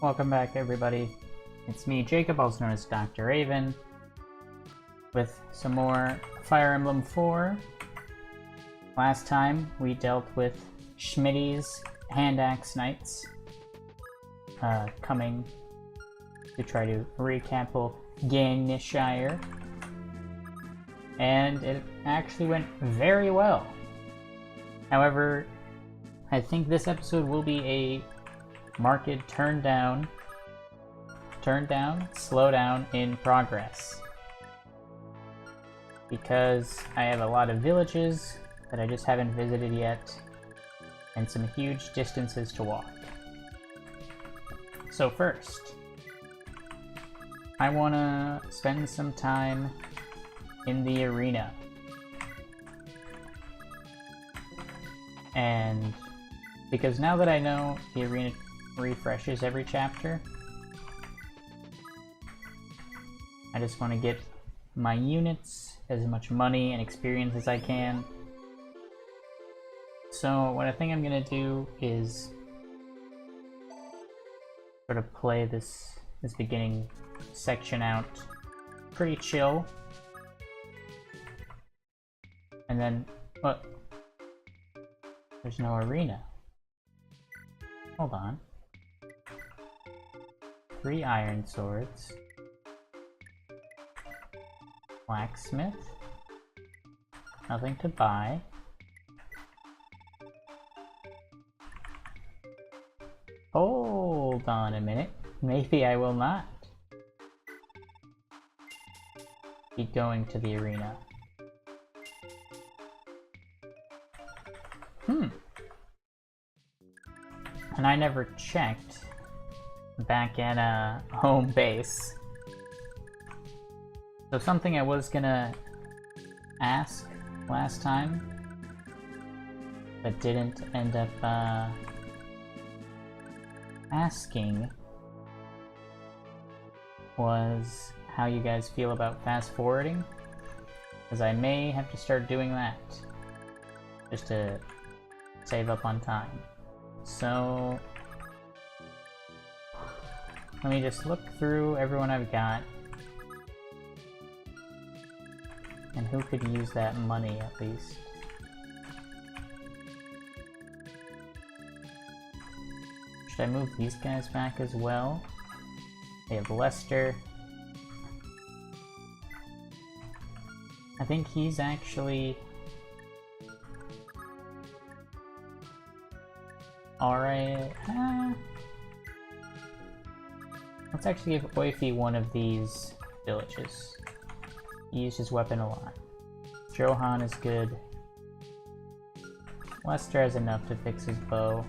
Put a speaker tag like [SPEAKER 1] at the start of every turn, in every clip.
[SPEAKER 1] Welcome back, everybody. It's me, Jacob, also known as Dr. Raven, with some more Fire Emblem 4. Last time, we dealt with Schmitty's Hand Axe Knights, coming to try to recapture Geneology, and it actually went very well. However, I think this episode will be a marked turn down, slow down in progress. Because I have a lot of villages that I just haven't visited yet, and some huge distances to walk. So first, I want to spend some time in the arena. And because now that I know the arena refreshes every chapter, I just want to get my units, as much money and experience as I can. So what I think I'm gonna do is sort of play this beginning section out pretty chill, and then there's no arena. Hold on. 3 iron swords. Blacksmith. Nothing to buy. Hold on a minute. Maybe I will not be going to the arena. And I never checked back at home base. So something I was gonna ask last time, but didn't end up asking, was how you guys feel about fast forwarding, because I may have to start doing that just to save up on time. So let me just look through everyone I've got and who could use that money at least. Should I move these guys back as well? They have Lester. I think he's actually alright. Let's actually give Oifi one of these villages. He used his weapon a lot. Johan is good. Lester has enough to fix his bow.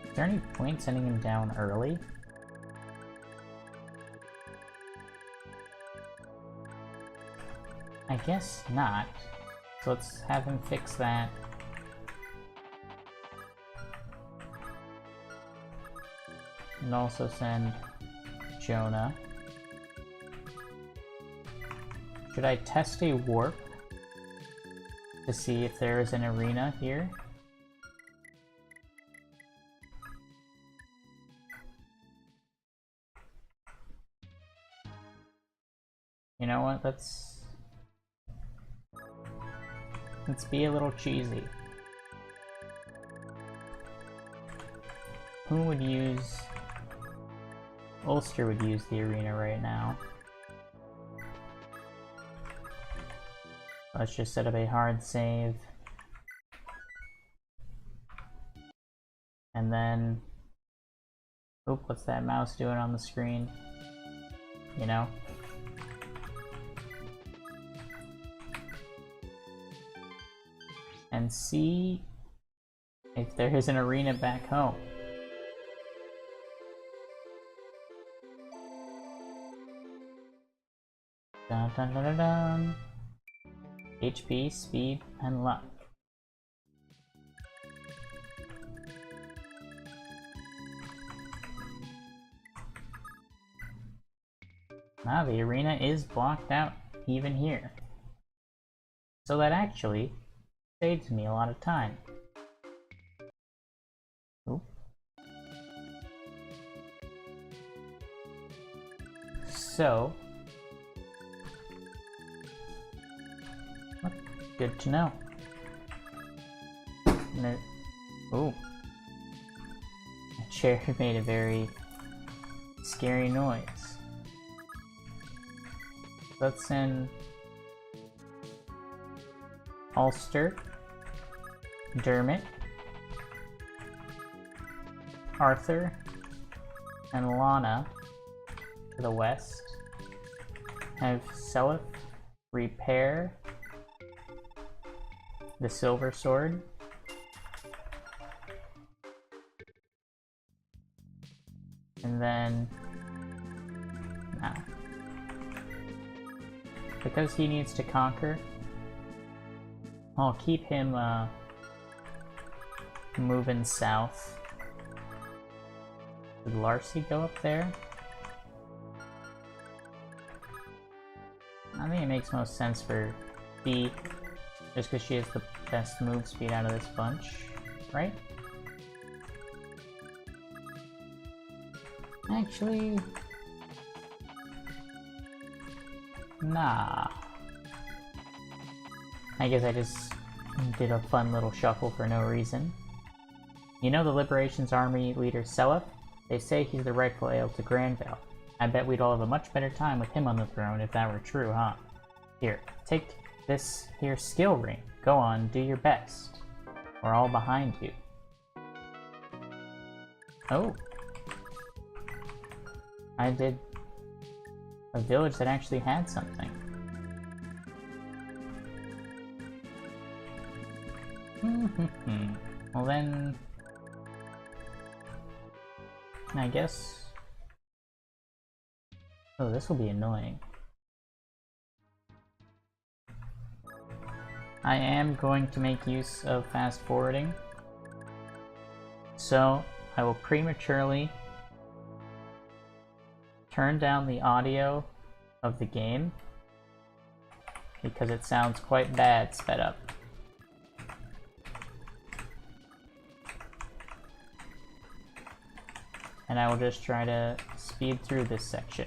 [SPEAKER 1] Is there any point sending him down early? I guess not. So let's have him fix that. And also send Jonah. Should I test a warp to see if there is an arena here? You know what, let's be a little cheesy. Who would use... Ulster would use the arena right now. Let's just set up a hard save. And then... Oop, what's that mouse doing on the screen? You know? And see if there is an arena back home. Dun dun dun dun dun. HP, speed, and luck. Now the arena is blocked out even here. So that actually saves me a lot of time. Oop. So, good to know. Ooh. The chair made a very scary noise. Let's send Ulster, Dermot, Arthur, and Lana to the west. Have Seliph repair the silver sword. And then, because he needs to conquer, I'll keep him moving south. Did Larcy go up there? I think it makes most sense for B, just because she has the best move speed out of this bunch, right? Actually, nah. I guess I just did a fun little shuffle for no reason. You know the Liberation's Army leader Seliph? They say he's the rightful heir to Granville. I bet we'd all have a much better time with him on the throne if that were true, huh? Here, take this here skill ring. Go on, do your best. We're all behind you. Oh. I did a village that actually had something. Well then, I guess... Oh, this will be annoying. I am going to make use of fast forwarding. So, I will prematurely turn down the audio of the game because it sounds quite bad sped up. And I will just try to speed through this section.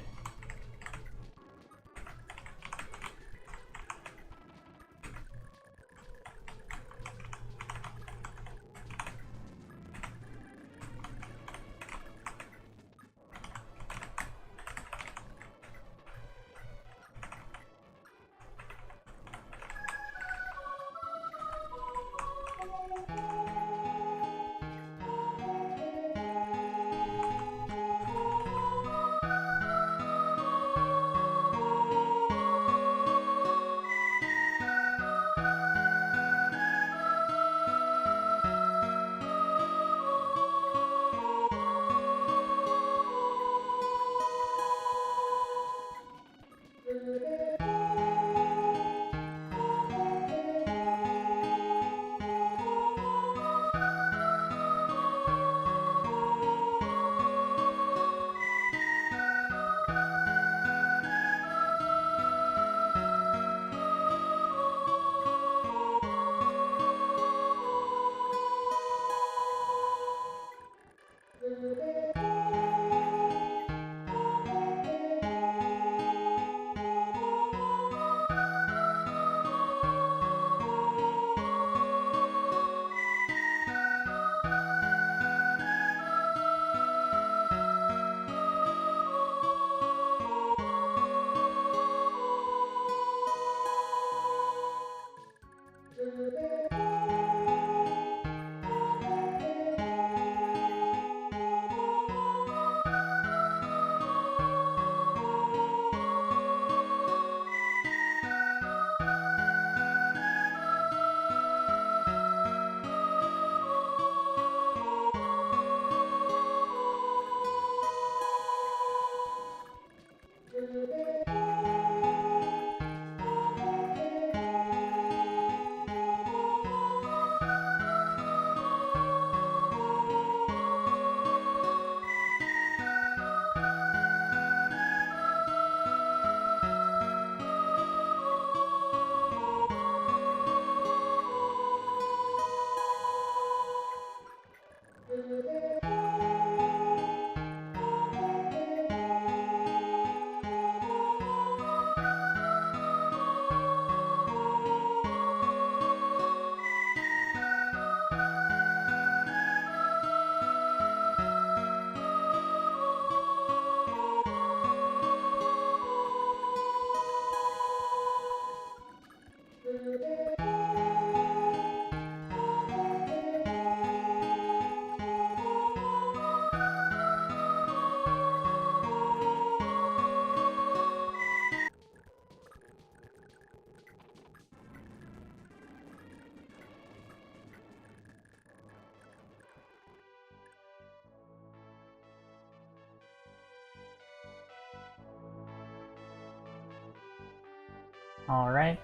[SPEAKER 1] Alright.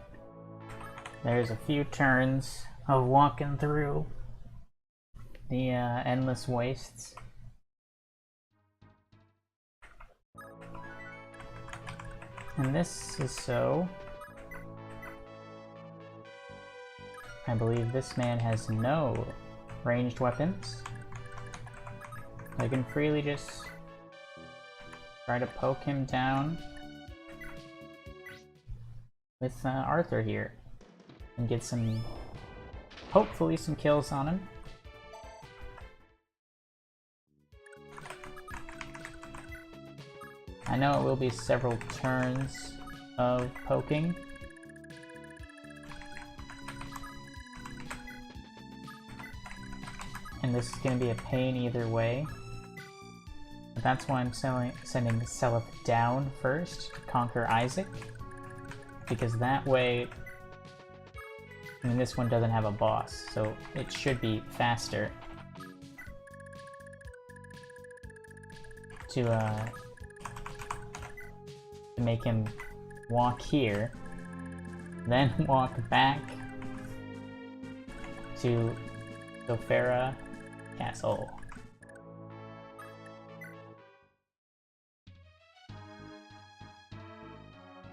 [SPEAKER 1] There's a few turns of walking through the endless wastes. And this is so... I believe this man has no ranged weapons. I can freely just try to poke him down with Arthur here and get some, hopefully some kills on him. I know it will be several turns of poking. And this is going to be a pain either way. But that's why I'm sending Seliph down first to conquer Isaac. Because that way... I mean, this one doesn't have a boss, so it should be faster to make him walk here, then walk back to Zofara Castle.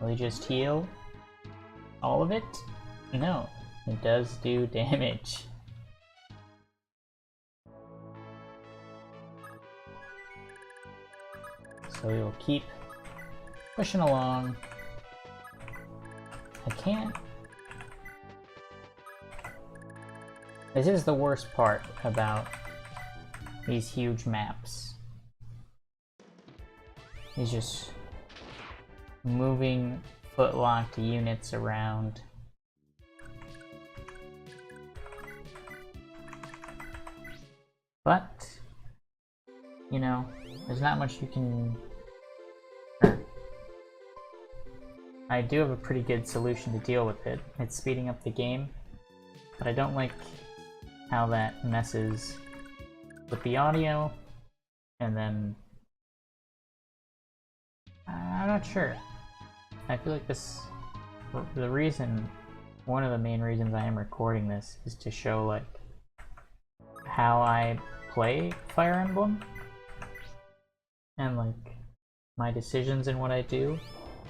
[SPEAKER 1] Will he just heal all of it? No, it does do damage. So we will keep pushing along. I can't... This is the worst part about these huge maps. He's just moving footlocked units around. But, you know, there's not much you can... I do have a pretty good solution to deal with it. It's speeding up the game, but I don't like how that messes with the audio, and then... I'm not sure. I feel like this... The reason... One of the main reasons I am recording this is to show, like, how I play Fire Emblem, and, like, my decisions in what I do,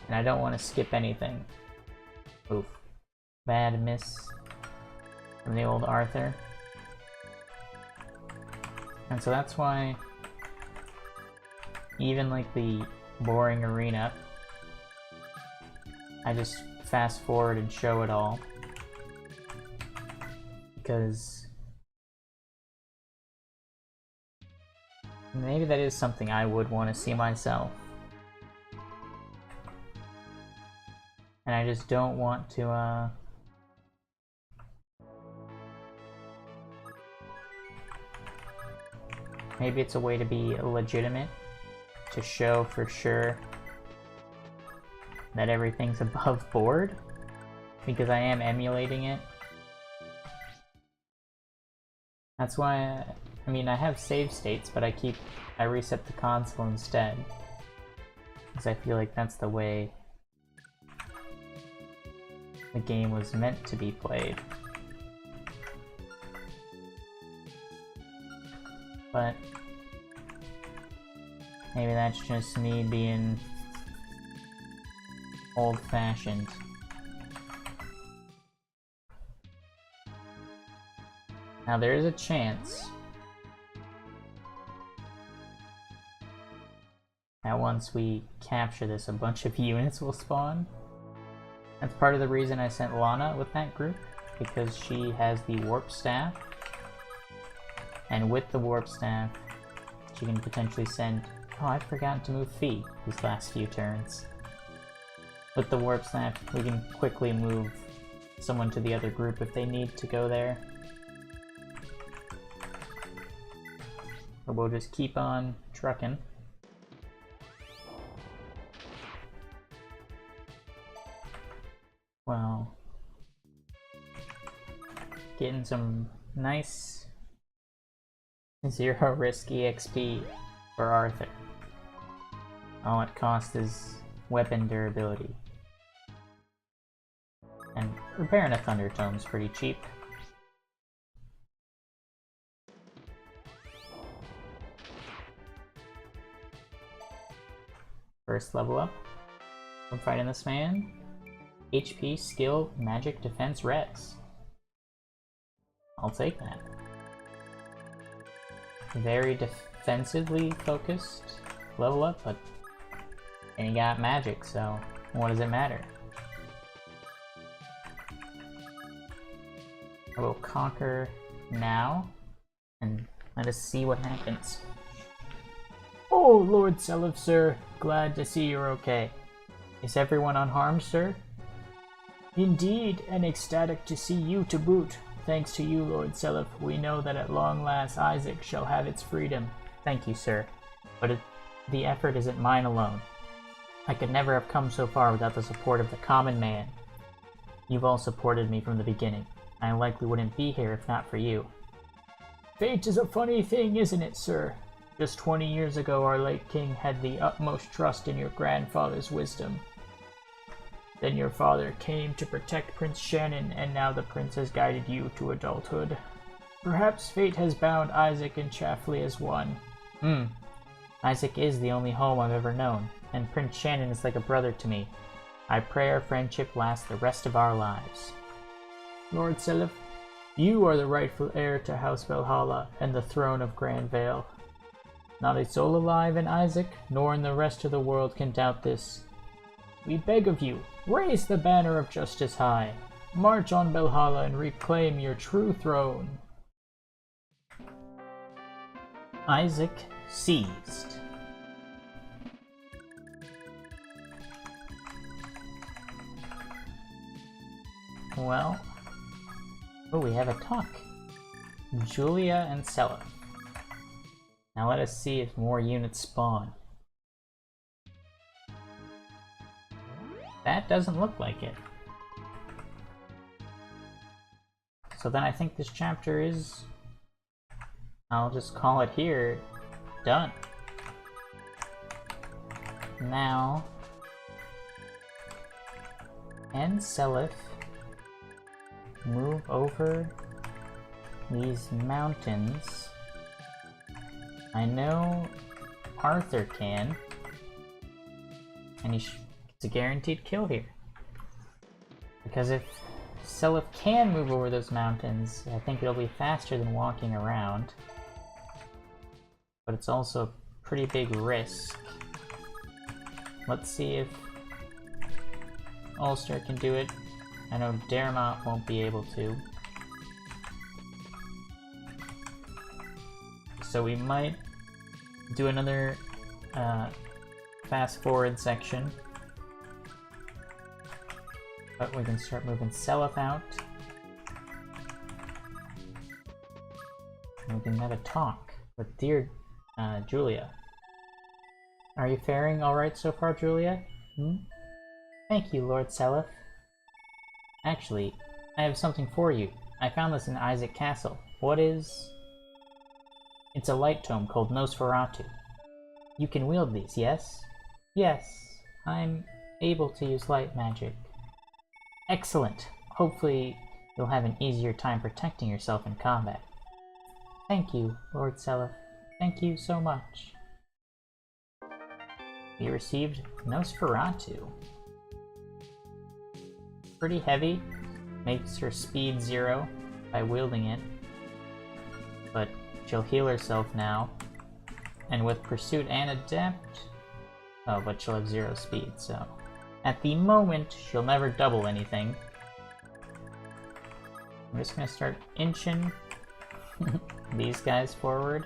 [SPEAKER 1] and I don't want to skip anything. Oof. Bad miss from the old Arthur. And so that's why even like the boring arena, I just fast forward and show it all. Because maybe that is something I would want to see myself. And I just don't want to, maybe it's a way to be legitimate, to show for sure that everything's above board, because I am emulating it. That's why, I mean, I have save states, but I reset the console instead, because I feel like that's the way the game was meant to be played. But maybe that's just me being old-fashioned. Now there is a chance that once we capture this, a bunch of units will spawn. That's part of the reason I sent Lana with that group, because she has the Warp Staff, and with the Warp Staff, she can potentially send... Oh, I forgot to move Fee these last few turns. With the Warp Staff, we can quickly move someone to the other group if they need to go there. Or we'll just keep on trucking. Well, getting some nice zero risk EXP for Arthur. All it costs is weapon durability. And repairing a Thunder Tome's pretty cheap. First level up. I'm fighting this man. HP, skill, magic, defense, res. I'll take that. Very defensively focused level up, but and he got magic, so what does it matter? I will conquer now, and let us see what happens. Oh, Lord Seliph, sir. Glad to see you're okay. Is everyone unharmed, sir? Indeed, and ecstatic to see you to boot. Thanks to you, Lord Seliph, we know that at long last Isaac shall have its freedom. Thank you, sir. But the effort isn't mine alone. I could never have come so far without the support of the common man. You've all supported me from the beginning. I likely wouldn't be here if not for you. Fate is a funny thing, isn't it, sir? Just 20 years ago, our late king had the utmost trust in your grandfather's wisdom. Then your father came to protect Prince Shannon, and now the prince has guided you to adulthood. Perhaps fate has bound Isaac and Chaffley as one. Isaac is the only home I've ever known, and Prince Shannon is like a brother to me. I pray our friendship lasts the rest of our lives. Lord Seliph, you are the rightful heir to House Valhalla and the throne of Grand Vale. Not a soul alive in Isaac, nor in the rest of the world can doubt this. We beg of you, raise the banner of justice high. March on Valhalla and reclaim your true throne. Isaac seized. Well, we have a talk. Julia and Seliph. Now let us see if more units spawn. That doesn't look like it. So then I think this chapter is... I'll just call it here. Done. Now... And Seliph move over these mountains. I know Arthur can, and it's a guaranteed kill here. Because if Seliph can move over those mountains, I think it'll be faster than walking around. But it's also a pretty big risk. Let's see if Ulster can do it. I know Dermot won't be able to. So we might do another fast forward section. But we can start moving Seliph out. And we can have a talk with dear Julia. Are you faring alright so far, Julia? Thank you, Lord Seliph. Actually, I have something for you. I found this in Isaac Castle. What is... It's a light tome called Nosferatu. You can wield these, yes? Yes, I'm able to use light magic. Excellent. Hopefully you'll have an easier time protecting yourself in combat. Thank you, Lord Seliph. Thank you so much. We received Nosferatu. Pretty heavy. Makes her speed 0 by wielding it. But she'll heal herself now. And with Pursuit and Adept... Oh, but she'll have 0 speed, so... At the moment, she'll never double anything. I'm just gonna start inching these guys forward.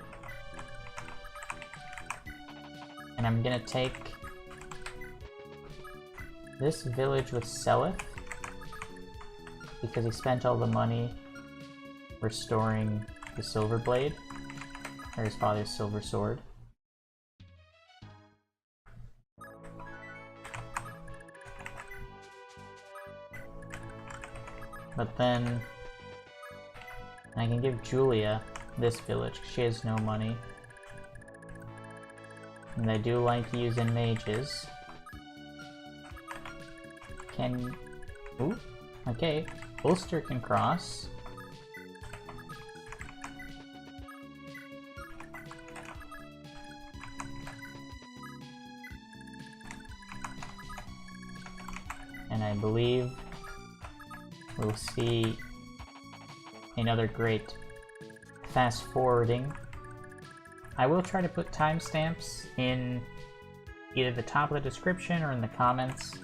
[SPEAKER 1] And I'm gonna take this village with Seliph, because he spent all the money restoring the Silver Blade, or his father's Silver Sword. But then I can give Julia this village, because she has no money. And I do like using mages. Can... Ooh, Okay, Ulster can cross. And I believe we'll see another great fast forwarding. I will try to put timestamps in either the top of the description or in the comments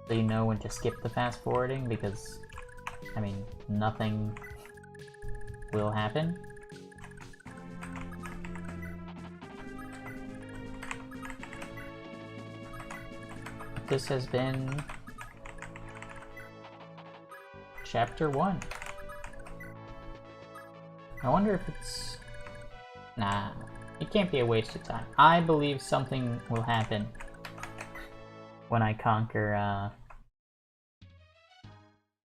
[SPEAKER 1] so you know when to skip the fast forwarding, because, I mean, nothing will happen. This has been Chapter 1. I wonder if it's... Nah, it can't be a waste of time. I believe something will happen when I conquer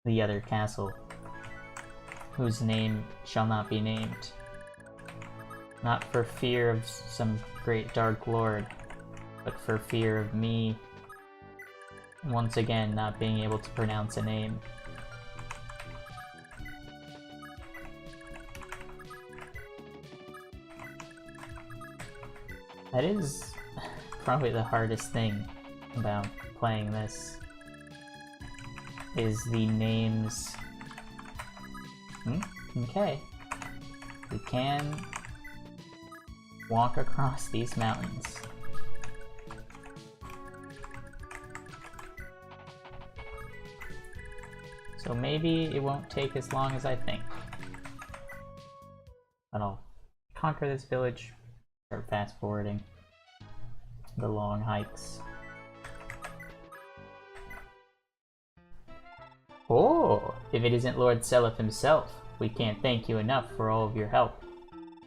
[SPEAKER 1] the other castle, whose name shall not be named. Not for fear of some great dark lord, but for fear of me once again not being able to pronounce a name. That is probably the hardest thing about playing this, is the names. Okay. We can walk across these mountains. So maybe it won't take as long as I think. But I'll conquer this village, start fast forwarding the long hikes. Oh, if it isn't Lord Seliph himself, we can't thank you enough for all of your help.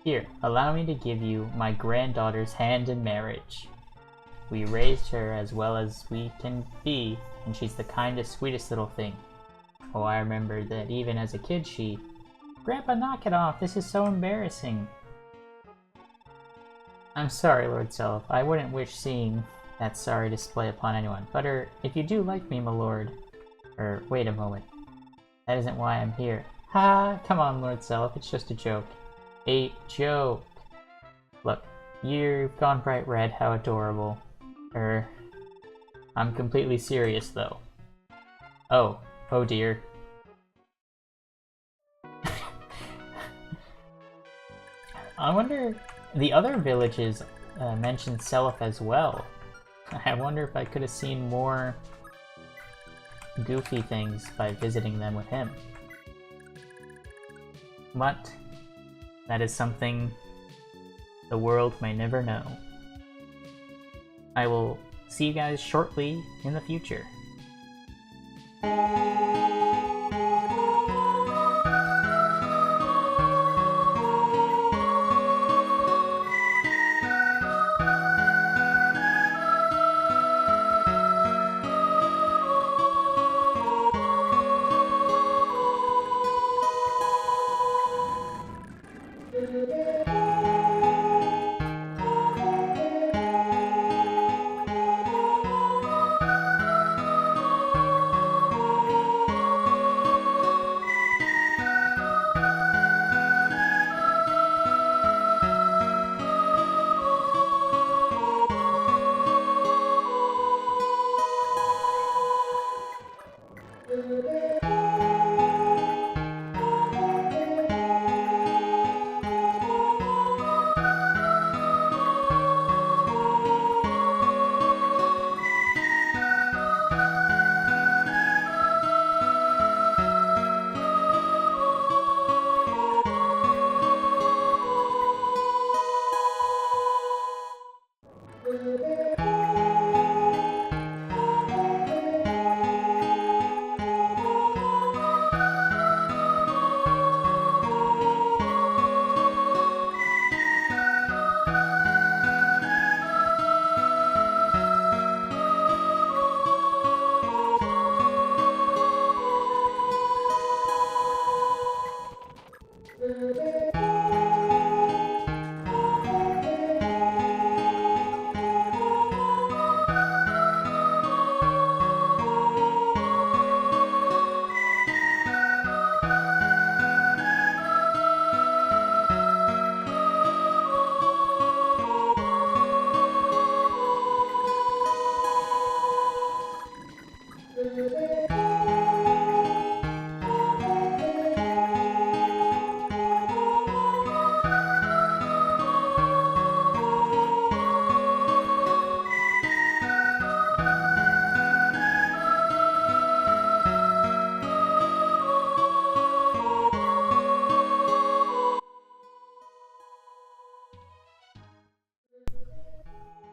[SPEAKER 1] Here, allow me to give you my granddaughter's hand in marriage. We raised her as well as we can be, and she's the kindest, sweetest little thing. Oh, I remember that even as a kid she... Grandpa, knock it off, this is so embarrassing. I'm sorry, Lord Seliph. I wouldn't wish seeing that sorry display upon anyone. But if you do like me, my lord... wait a moment. That isn't why I'm here. Ha! Come on, Lord Seliph, it's just a joke. A joke. Look, you've gone bright red, how adorable. I'm completely serious, though. Oh dear. I wonder... The other villages mentioned Seliph as well. I wonder if I could have seen more goofy things by visiting them with him. But that is something the world may never know. I will see you guys shortly in the future.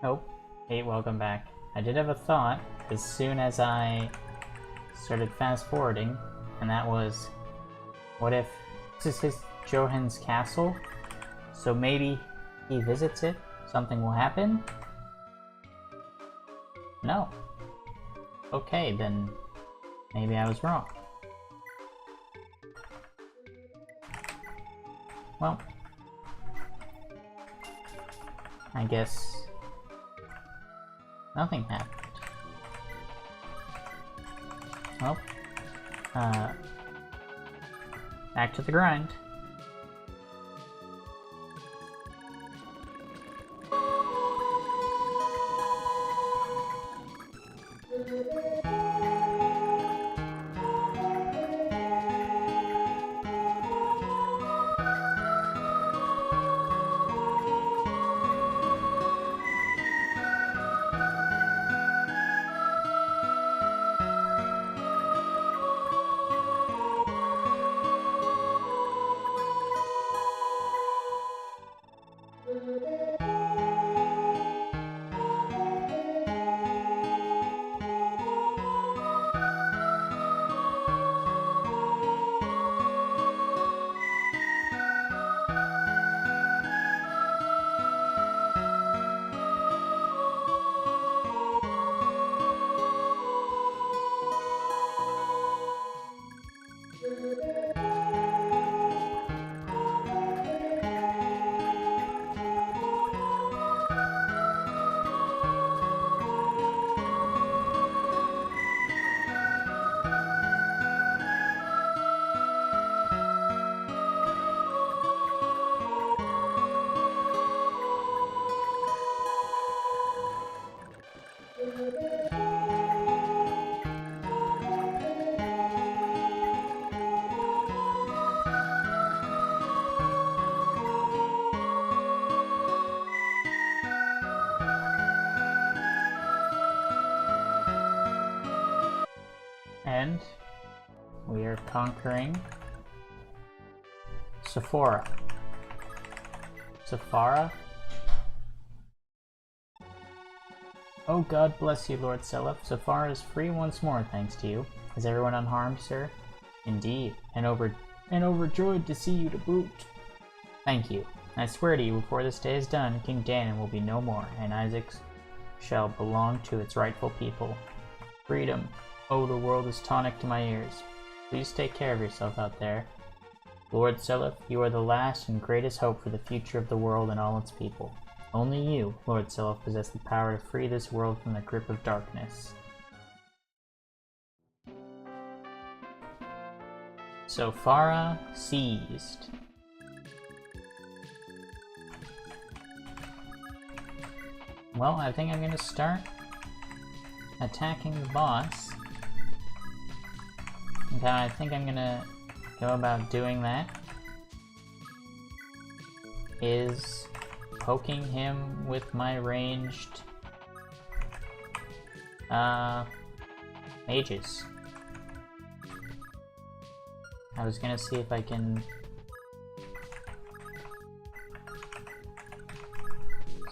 [SPEAKER 1] Oh, hey, welcome back. I did have a thought as soon as I started fast forwarding, and that was, what if this is his Johan's castle? So maybe he visits it, something will happen? No. Okay, then maybe I was wrong. Well, I guess nothing happened. Well, back to the grind. And we are conquering Sephora. Sephora? Oh, God bless you, Lord Seliph. Sephora is free once more, thanks to you. Is everyone unharmed, sir? Indeed, and overjoyed to see you to boot. Thank you. I swear to you, before this day is done, King Danon will be no more, and Isaac shall belong to its rightful people. Freedom. Oh, the world is tonic to my ears. Please take care of yourself out there. Lord Seliph, you are the last and greatest hope for the future of the world and all its people. Only you, Lord Seliph, possess the power to free this world from the grip of darkness. So Farah seized. Well, I think I'm gonna start attacking the boss. And how I think I'm gonna go about doing that is poking him with my ranged mages. I was gonna see if I can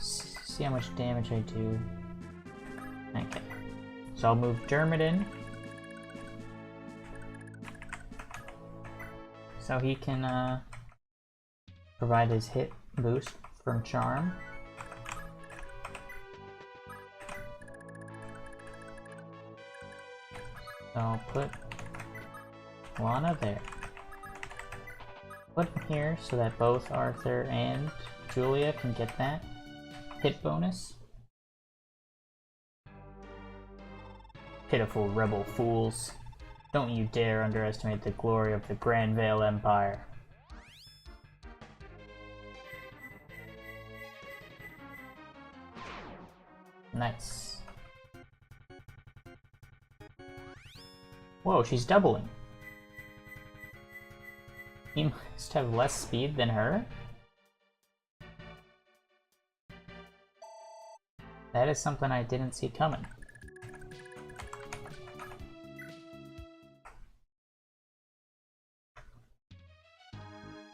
[SPEAKER 1] see how much damage I do. Okay. So I'll move Dermot in. So he can provide his hit boost from Charm. So I'll put Lana there. Put him here so that both Arthur and Julia can get that hit bonus. Pitiful rebel fools. Don't you dare underestimate the glory of the Grand Vale Empire. Nice. Whoa, she's doubling. He must have less speed than her? That is something I didn't see coming.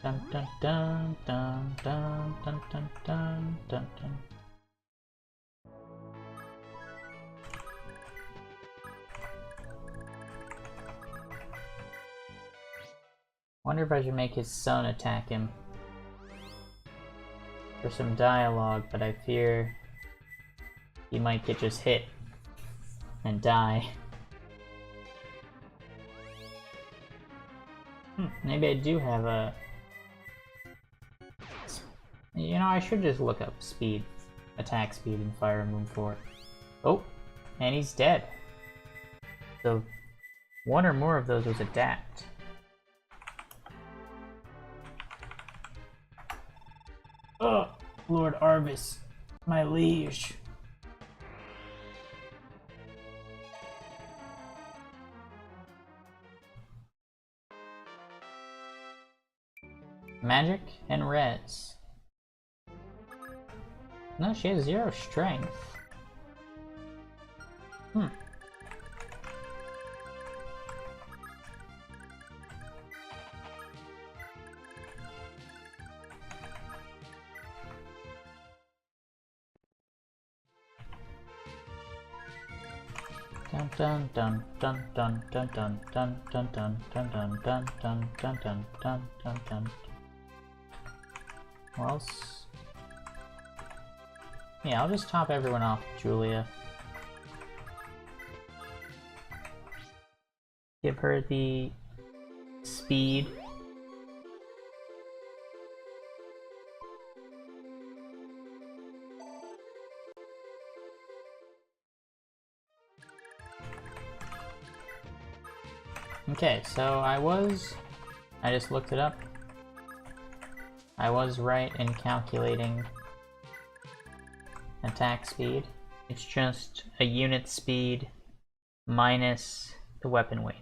[SPEAKER 1] Dun dun dun dun dun dun dun dun dun dun. Wonder if I should make his son attack him. For some dialogue, but I fear he might get just hit and die. Maybe I do have a... You know, I should just look up speed. Attack speed in Fire Emblem 4. Oh! And he's dead. So, one or more of those was adapt. Oh! Lord Arvis, my liege. Magic and res. No, she has 0 strength. Dun dun dun dun dun dun dun dun dun dun dun dun dun dun dun dun dun dun. What else? Yeah, I'll just top everyone off, Julia. Give her the speed. Okay, so I just looked it up. I was right in calculating attack speed. It's just a unit speed minus the weapon weight.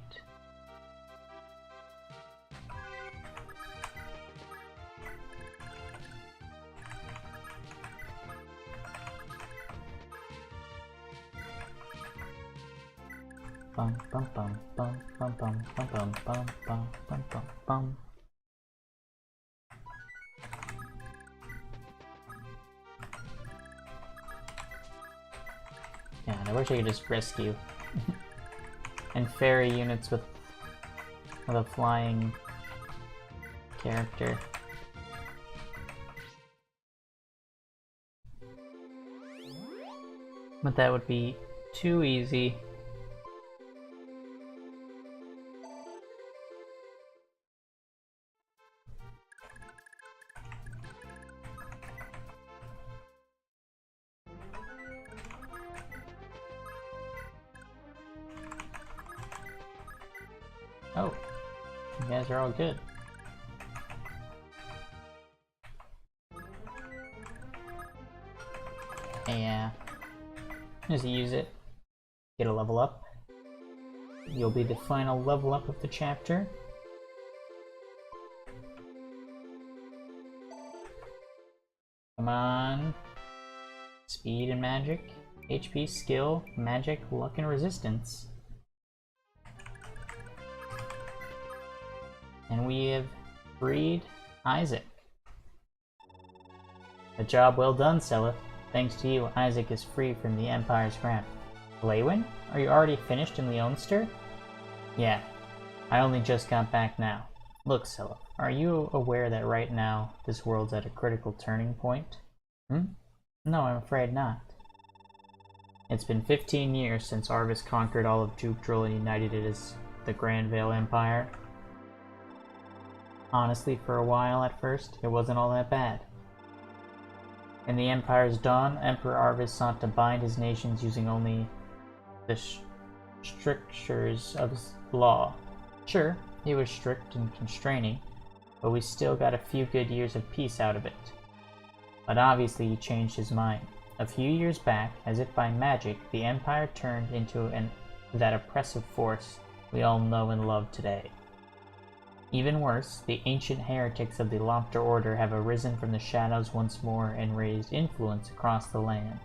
[SPEAKER 1] Bum bum bum bum bum bum bum bum bum bum bum bum bum. Yeah, I wish I could just rescue and ferry units with a flying character. But that would be too easy. Oh, you guys are all good. Yeah, just use it. Get a level up. You'll be the final level up of the chapter. Come on. Speed and magic, HP, skill, magic, luck, and resistance. And we have freed Isaac. A job well done, Selith. Thanks to you, Isaac is free from the Empire's grasp. Leywin? Are you already finished in Leonster? Yeah, I only just got back now. Look, Selith, are you aware that right now, this world's at a critical turning point? No, I'm afraid not. It's been 15 years since Arvis conquered all of Jukdrol and united it as the Grand Vale Empire. Honestly, for a while at first, it wasn't all that bad. In the Empire's dawn, Emperor Arvis sought to bind his nations using only the strictures of his law. Sure, he was strict and constraining, but we still got a few good years of peace out of it. But obviously he changed his mind. A few years back, as if by magic, the Empire turned into that oppressive force we all know and love today. Even worse, the ancient heretics of the Lopter Order have arisen from the shadows once more and raised influence across the land.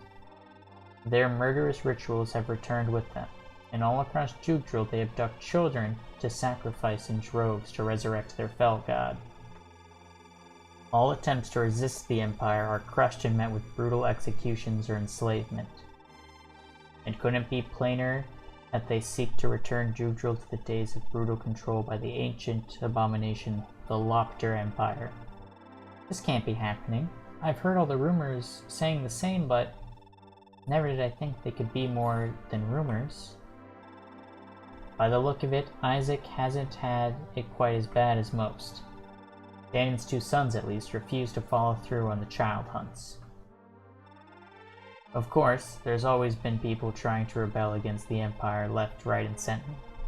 [SPEAKER 1] Their murderous rituals have returned with them, and all across Jukdrol they abduct children to sacrifice in droves to resurrect their fell god. All attempts to resist the Empire are crushed and met with brutal executions or enslavement. It couldn't be plainer that they seek to return Judril to the days of brutal control by the ancient abomination, the Lopter Empire. This can't be happening. I've heard all the rumors saying the same, but never did I think they could be more than rumors. By the look of it, Isaac hasn't had it quite as bad as most. Danion's 2 sons, at least, refuse to follow through on the child hunts. Of course, there's always been people trying to rebel against the Empire left, right, and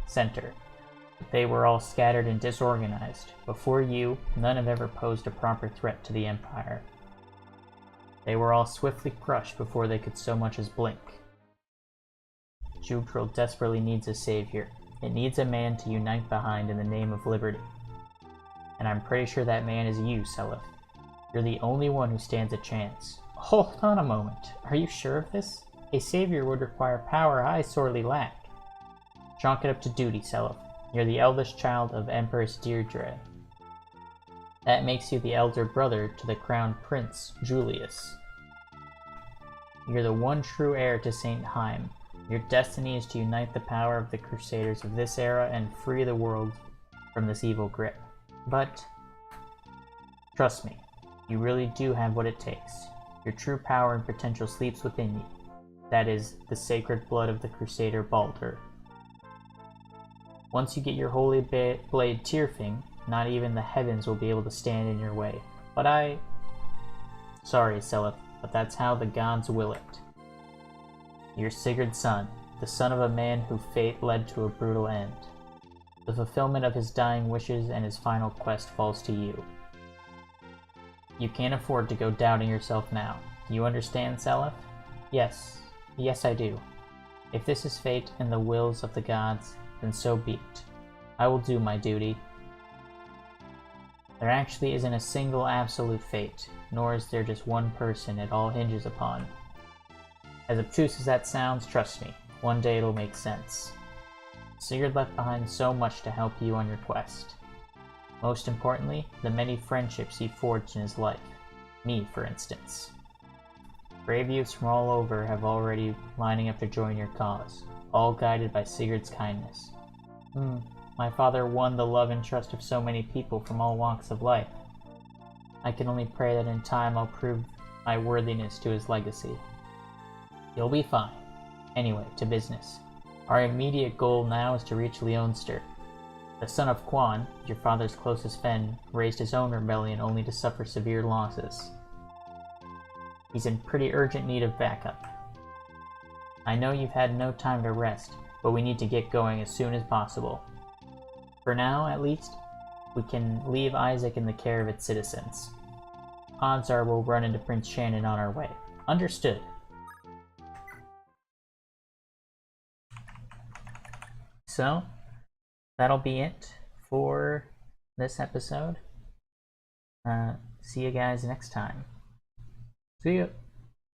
[SPEAKER 1] center. But they were all scattered and disorganized. Before you, none have ever posed a proper threat to the Empire. They were all swiftly crushed before they could so much as blink. Judril desperately needs a savior. It needs a man to unite behind in the name of liberty. And I'm pretty sure that man is you, Seliph. You're the only one who stands a chance. Hold on a moment. Are you sure of this? A savior would require power I sorely lack. Chalk it up to duty, Seliph. You're the eldest child of Empress Deirdre. That makes you the elder brother to the crown prince, Julius. You're the one true heir to St. Heim. Your destiny is to unite the power of the Crusaders of this era and free the world from this evil grip. But, trust me, you really do have what it takes. Your true power and potential sleeps within you. That is, the sacred blood of the Crusader Baldur. Once you get your holy blade Tyrfing, not even the heavens will be able to stand in your way. But Sorry, Seliph, but that's how the gods will it. You're Sigurd's son, the son of a man who fate led to a brutal end. The fulfillment of his dying wishes and his final quest falls to you. You can't afford to go doubting yourself now. You understand, Seliph? Yes. Yes, I do. If this is fate and the wills of the gods, then so be it. I will do my duty. There actually isn't a single absolute fate, nor is there just one person it all hinges upon. As obtuse as that sounds, trust me, one day it'll make sense. Sigurd left behind so much to help you on your quest. Most importantly, the many friendships he forged in his life. Me, for instance. Brave youths from all over have already lining up to join your cause, all guided by Sigurd's kindness. My father won the love and trust of so many people from all walks of life. I can only pray that in time I'll prove my worthiness to his legacy. You'll be fine. Anyway, to business. Our immediate goal now is to reach Leonster. The son of Quan, your father's closest friend, raised his own rebellion only to suffer severe losses. He's in pretty urgent need of backup. I know you've had no time to rest, but we need to get going as soon as possible. For now, at least, we can leave Isaac in the care of its citizens. Odds are we'll run into Prince Shannon on our way. Understood. So, that'll be it for this episode. See you guys next time. See ya!